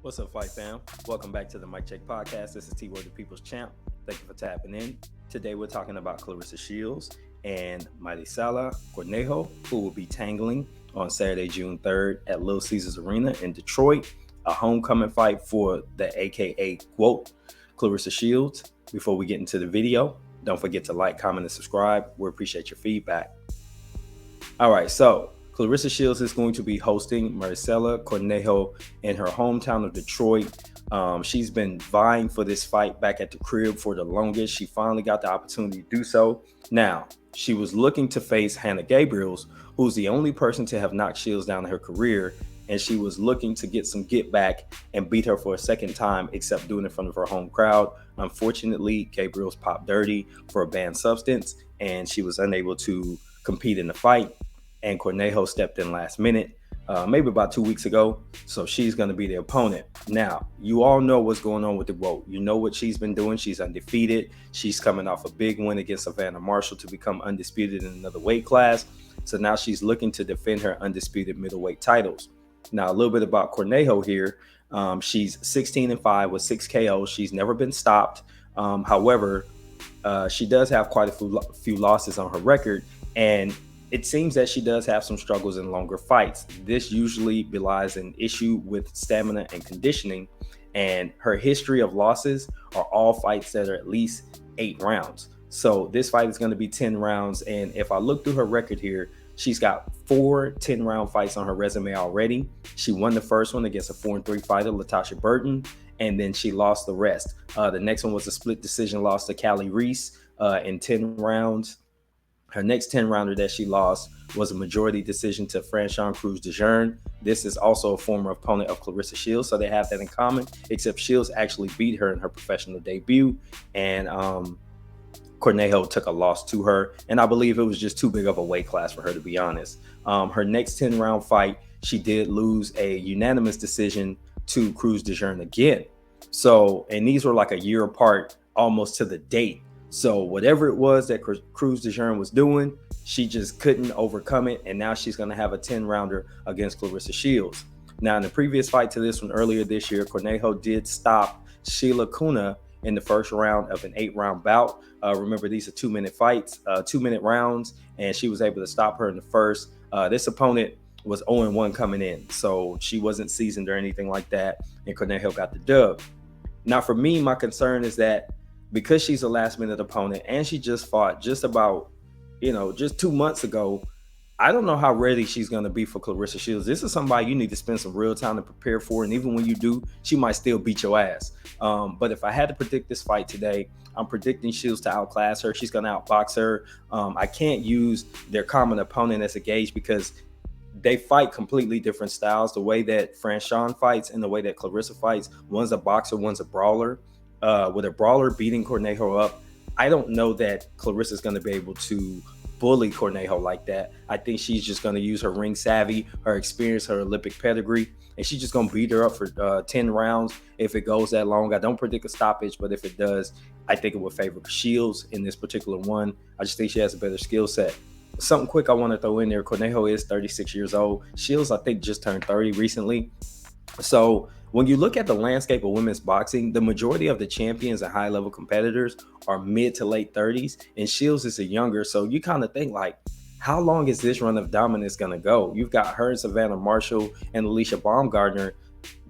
What's up, Fight Fam? Welcome back to the Mic Check Podcast. This is T-Word, the People's Champ. Thank you for tapping in. Today we're talking about Claressa Shields and Maricela Cornejo, who will be tangling on Saturday, June 3rd at Little Caesars Arena in Detroit, a homecoming fight for the AKA GWOAT, Claressa Shields. Before we get into the video, don't forget to like, comment, and subscribe. We appreciate your feedback. All right, so Claressa Shields is going to be hosting Maricela Cornejo in her hometown of Detroit. She's been vying for this fight back at the crib for the longest. She finally got the opportunity to do so. Now, she was looking to face Hannah Gabriels, who's the only person to have knocked Shields down in her career, and she was looking to get some get back and beat her for a second time, except doing it in front of her home crowd. Unfortunately, Gabriels popped dirty for a banned substance, and she was unable to compete in the fight. And Cornejo stepped in last minute, maybe about 2 weeks ago. So she's going to be the opponent. Now, you all know what's going on with the GWOAT. You know what she's been doing. She's undefeated. She's coming off a big win against Savannah Marshall to become undisputed in another weight class. So now she's looking to defend her undisputed middleweight titles. Now, a little bit about Cornejo here. She's 16-5 with 6 KOs. She's never been stopped. However, she does have quite a few losses on her record. And it seems that she does have some struggles in longer fights. This usually belies an issue with stamina and conditioning, and her history of losses are all fights that are at least 8 rounds. So this fight is going to be 10 rounds, and if I look through her record here, she's got 4 10-round fights on her resume already. She won the first one against a 4-3 fighter, Latasha Burton, and then she lost the rest. The next one was a split decision loss to Callie Reese in 10 rounds. Her next 10-rounder that she lost was a majority decision to Franchon Cruz-Dejean. This is also a former opponent of Claressa Shields, so they have that in common, except Shields actually beat her in her professional debut, and Cornejo took a loss to her, and I believe it was just too big of a weight class for her, to be honest. Her next 10-round fight, she did lose a unanimous decision to Cruz-Dejean again. So, and these were like a year apart, almost to the date. So whatever it was that Cruz-Dejean was doing, she just couldn't overcome it. And now she's going to have a 10-rounder against Claressa Shields. Now, in the previous fight to this one earlier this year, Cornejo did stop Sheila Kuna in the first round of an 8-round bout. Remember, these are 2-minute fights, 2-minute rounds, and she was able to stop her in the first. This opponent was 0-1 coming in, so she wasn't seasoned or anything like that, and Cornejo got the dub. Now, for me, my concern is that because she's a last-minute opponent and she just fought just about, just 2 months ago, I don't know how ready she's going to be for Claressa Shields. This is somebody you need to spend some real time to prepare for, and even when you do, she might still beat your ass. But if I had to predict this fight today, I'm predicting Shields to outclass her. She's going to outbox her. I can't use their common opponent as a gauge because they fight completely different styles. The way that Franchon fights and the way that Claressa fights, one's a boxer, one's a brawler. With a brawler beating Cornejo up, I don't know that Claressa is going to be able to bully Cornejo like that. I think she's just going to use her ring savvy, her experience, her Olympic pedigree, and she's just going to beat her up for 10 rounds if it goes that long. I don't predict a stoppage, but if it does, I think it would favor Shields in this particular one. I just think she has a better skill set. Something quick I want to throw in there, Cornejo is 36 years old. Shields, I think, just turned 30 recently. So when you look at the landscape of women's boxing, the majority of the champions and high-level competitors are mid to late 30s, and Shields is a younger. So you kind of think, like, how long is this run of dominance going to go? You've got her and Savannah Marshall and Alicia Baumgardner,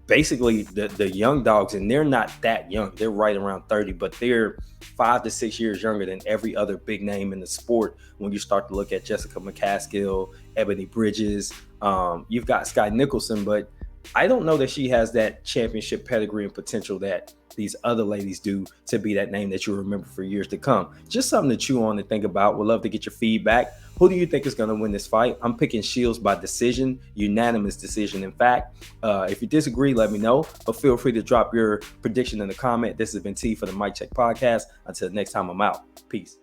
basically the young dogs, and they're not that young. They're right around 30, but they're 5 to 6 years younger than every other big name in the sport. When you start to look at Jessica McCaskill, Ebony Bridges, you've got Sky Nicholson, but I don't know that she has that championship pedigree and potential that these other ladies do to be that name that you remember for years to come. Just something to chew on and think about. Would love to get your feedback. Who do you think is going to win this fight? I'm picking Shields by decision, unanimous decision. In fact, if you disagree, let me know. But feel free to drop your prediction in the comment. This has been T for the Mic Check Podcast. Until next time, I'm out. Peace.